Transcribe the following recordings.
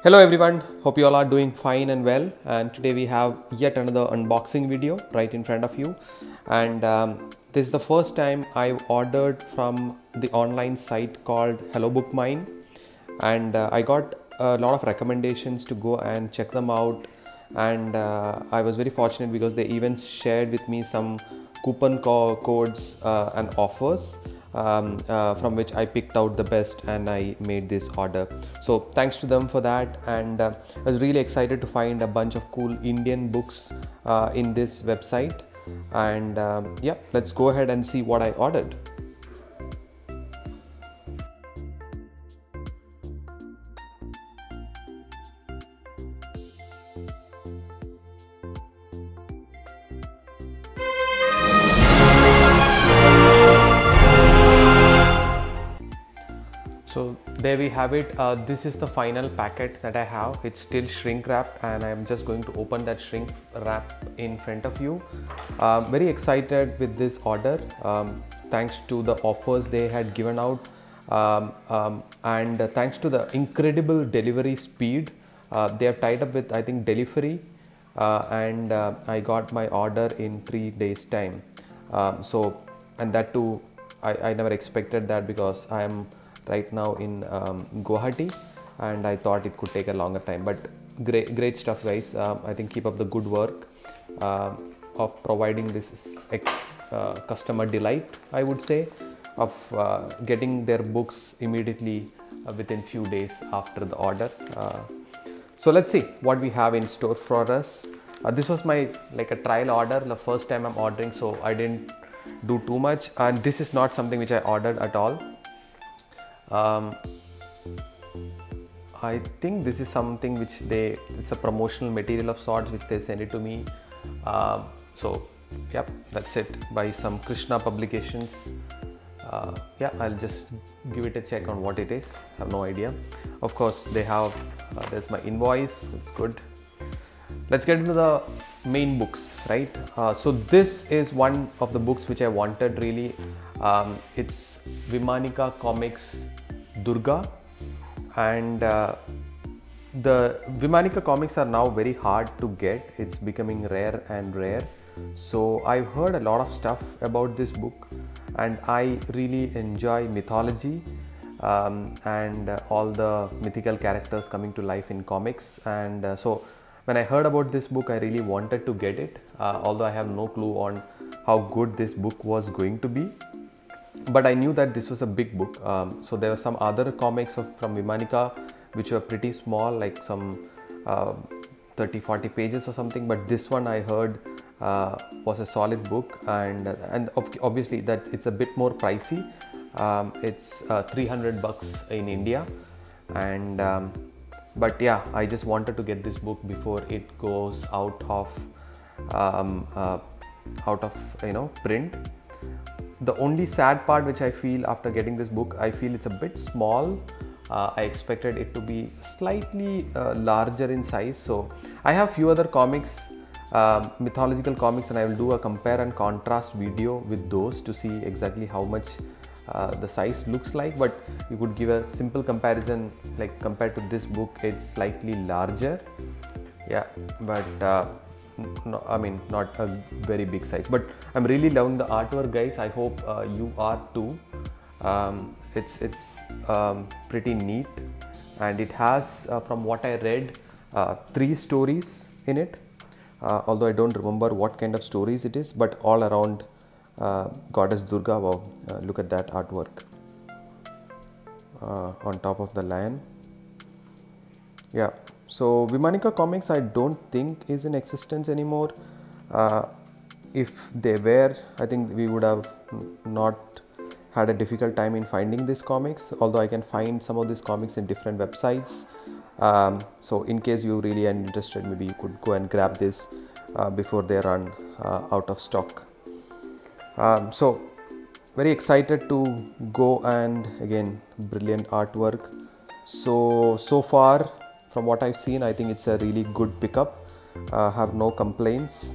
Hello everyone, hope you all are doing fine and well, and today we have yet another unboxing video right in front of you. And this is the first time I've ordered from the online site called Hello Book Mine, and I got a lot of recommendations to go and check them out. And I was very fortunate because they even shared with me some coupon codes and offers from which I picked out the best and I made this order. So thanks to them for that, and I was really excited to find a bunch of cool Indian books in this website. And yeah, let's go ahead and see what I ordered. So there we have it. This is the final packet that I have. It's still shrink wrapped, and I'm just going to open that shrink wrap in front of you. Very excited with this order, thanks to the offers they had given out, and thanks to the incredible delivery speed. They have tied up with, I think, Delivery, and I got my order in 3 days time. And that too, I never expected that, because I am right now in Guwahati, and I thought it could take a longer time. But great stuff, guys. I think keep up the good work of providing this customer delight, I would say, of getting their books immediately within few days after the order. So let's see what we have in store for us. This was my a trial order, the first time I'm ordering, so I didn't do too much, and this is not something which I ordered at all. I think this is something which it's a promotional material of sorts which they sent it to me. So yep, that's it, by some Krishna Publications. Yeah, I'll just give it a check on what it is. I have no idea. Of course, they have there's my invoice. That's good. Let's get into the main books, right? So this is one of the books which I wanted really. It's Vimanika Comics Durga, and the Vimanika comics are now very hard to get. It's becoming rare and rare. So I've heard a lot of stuff about this book, and I really enjoy mythology and all the mythical characters coming to life in comics. And so when I heard about this book, I really wanted to get it, although I have no clue on how good this book was going to be. But I knew that this was a big book. So there were some other comics from Vimanika which were pretty small, like some 30-40 pages or something. But this one I heard was a solid book, and obviously that it's a bit more pricey. It's $300 in India, and but yeah, I just wanted to get this book before it goes out of print. The only sad part which I feel after getting this book, I feel it's a bit small. I expected it to be slightly larger in size. So I have few other comics, mythological comics, and I will do a compare and contrast video with those to see exactly how much the size looks like. But you could give a simple comparison, like compared to this book, it's slightly larger. Yeah, but no, I mean, not a very big size, but I'm really loving the artwork, guys. I hope you are too. It's pretty neat, and it has, from what I read, 3 stories in it, although I don't remember what kind of stories it is, but all around Goddess Durga. Wow, look at that artwork on top of the lion. Yeah. So Vimanika Comics, I don't think is in existence anymore. If they were, I think we would have not had a difficult time in finding these comics, although I can find some of these comics in different websites. So in case you really are interested, maybe you could go and grab this before they run out of stock. So very excited to go, and again, brilliant artwork. So far, from what I've seen, I think it's a really good pickup. Have no complaints.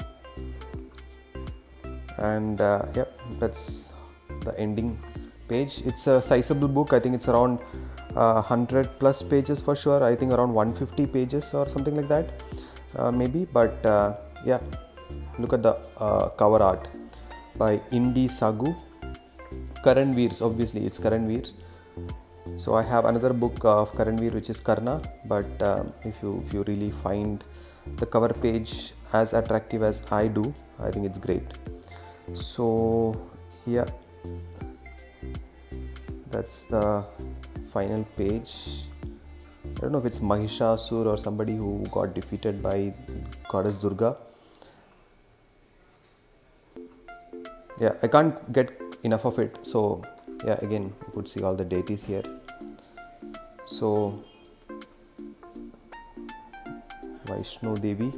And yep, that's the ending page. It's a sizable book. I think it's around 100 plus pages for sure. I think around 150 pages or something like that, maybe. But yeah, look at the cover art by Indi Sagu. Karan Veers, obviously it's Karan Veers. So I have another book of Karan Veer which is Karna, but if you really find the cover page as attractive as I do, I think it's great. So yeah, that's the final page. I don't know if it's Mahishasur or somebody who got defeated by goddess Durga. Yeah, I can't get enough of it. So yeah, again you could see all the deities here. So Vaishno Devi.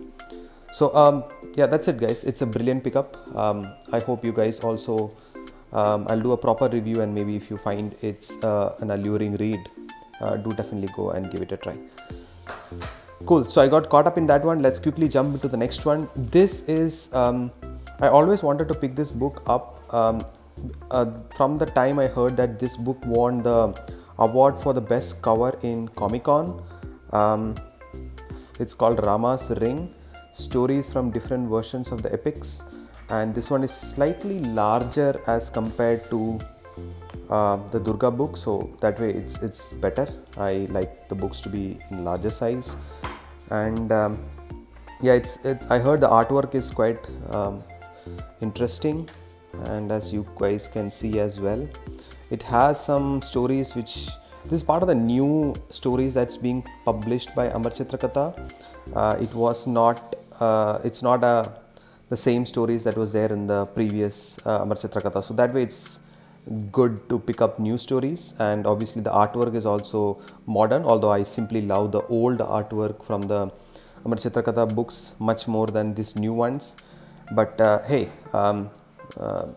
So yeah, that's it guys. It's a brilliant pickup. I hope you guys also I'll do a proper review, and maybe if you find it's an alluring read, do definitely go and give it a try. Cool. So I got caught up in that one. Let's quickly jump into the next one. This is I always wanted to pick this book up from the time I heard that this book won the award for the best cover in Comic-Con. It's called Rama's Ring, Stories from Different Versions of the Epics, and this one is slightly larger as compared to the Durga book, so that way it's better. I like the books to be in larger size, and yeah, it's I heard the artwork is quite interesting, and as you guys can see as well, it has some stories which this is part of the new stories that's being published by Amar Chitrakatha. It was not it's not the same stories that was there in the previous Amar Chitrakatha, so that way it's good to pick up new stories. And obviously the artwork is also modern, although I simply love the old artwork from the Amar Chitrakatha books much more than these new ones. But hey,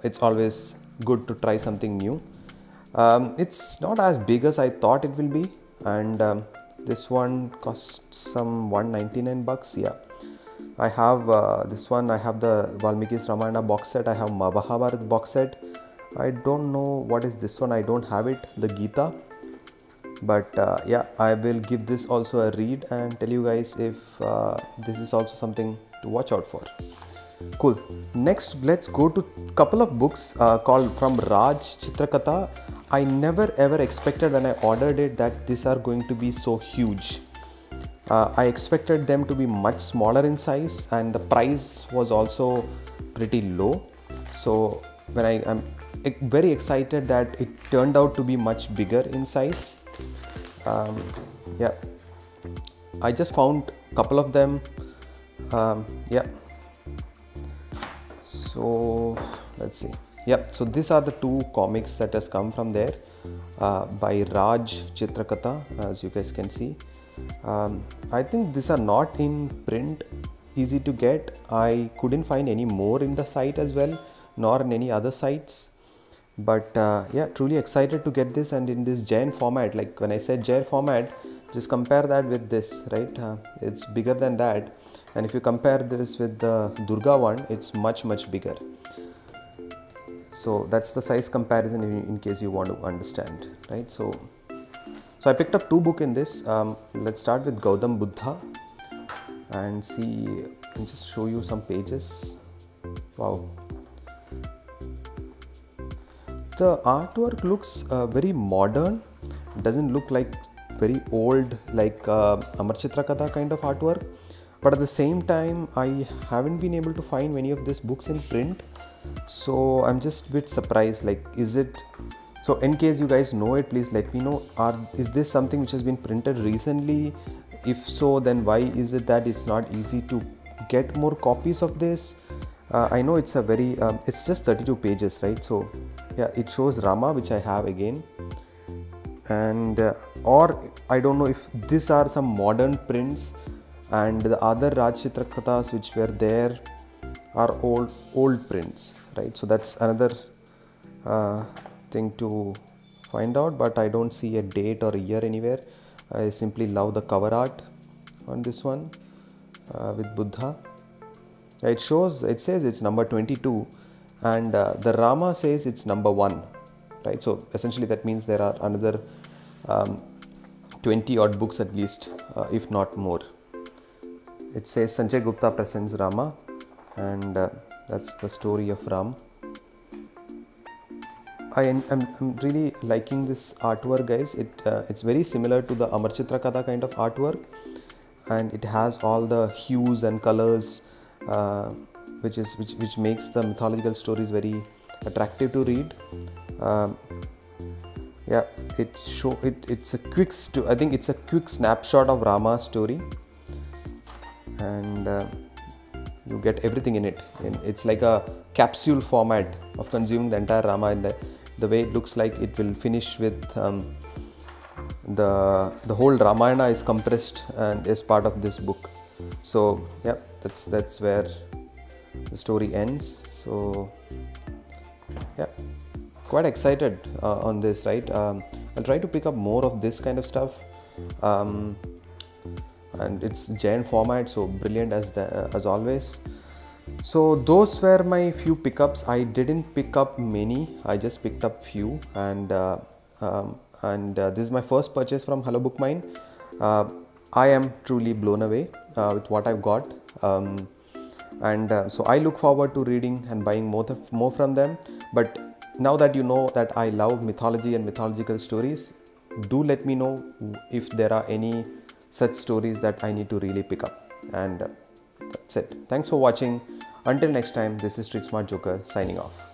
it's always good to try something new. It's not as big as I thought it will be, and this one costs some $199. Yeah, I have this one. I have the Valmiki's Ramayana box set. I have Mahabharata box set. I don't know what is this one. I don't have it, the Gita. But yeah, I will give this also a read and tell you guys if this is also something to watch out for. Cool. Next, let's go to a couple of books called from Raj Chitrakatha. I never ever expected when I ordered it that these are going to be so huge. I expected them to be much smaller in size, and the price was also pretty low. So when I'm very excited that it turned out to be much bigger in size. Yeah, I just found a couple of them. Yeah. So let's see. Yeah, so these are the two comics that has come from there by Raj Chitrakatha, as you guys can see. I think these are not in print, easy to get. I couldn't find any more in the site as well, nor in any other sites. But yeah, truly excited to get this, and in this giant format. Like when I said giant format, just compare that with this, right? It's bigger than that, and if you compare this with the Durga one, it's much bigger. So that's the size comparison in case you want to understand, right? So I picked up two books in this. Let's start with Gautam Buddha and see, and just show you some pages. Wow. The artwork looks very modern. Doesn't look like very old like Amar Chitrakatha kind of artwork. But at the same time, I haven't been able to find many of these books in print. So I'm just a bit surprised, like is it, so in case you guys know it, please let me know. Is this something which has been printed recently? If so, then why is it that it's not easy to get more copies of this? I know it's a very, it's just 32 pages, right? So yeah, it shows Rama, which I have again. And or I don't know if these are some modern prints, and the other Raj Chitrakathas which were there are old prints, right? So that's another thing to find out, but I don't see a date or a year anywhere. I simply love the cover art on this one with Buddha. It says it's number 22, and the Rama says it's number 1, right? So essentially that means there are another 20 odd books at least, if not more. It says Sanjay Gupta presents Rama, and that's the story of Ram. I'm really liking this artwork, guys. It's very similar to the Amar Chitra Katha kind of artwork, and it has all the hues and colors, which makes the mythological stories very attractive to read. Yeah, it's a quick I think it's a quick snapshot of Rama's story, and you get everything in it. It's like a capsule format of consuming the entire Rama, and the way it looks like it will finish with the whole Ramayana is compressed and is part of this book. So yeah, that's where the story ends. So yeah, quite excited on this, right? I'll try to pick up more of this kind of stuff, and it's giant format, so brilliant as always. So those were my few pickups. I didn't pick up many, I just picked up few, and this is my first purchase from Hello Book Mine. I am truly blown away with what I've got, so I look forward to reading and buying more from them. But now that you know that I love mythology and mythological stories, do let me know if there are any such stories that I need to really pick up. And that's it. Thanks for watching. Until next time, this is Street Smart Joker signing off.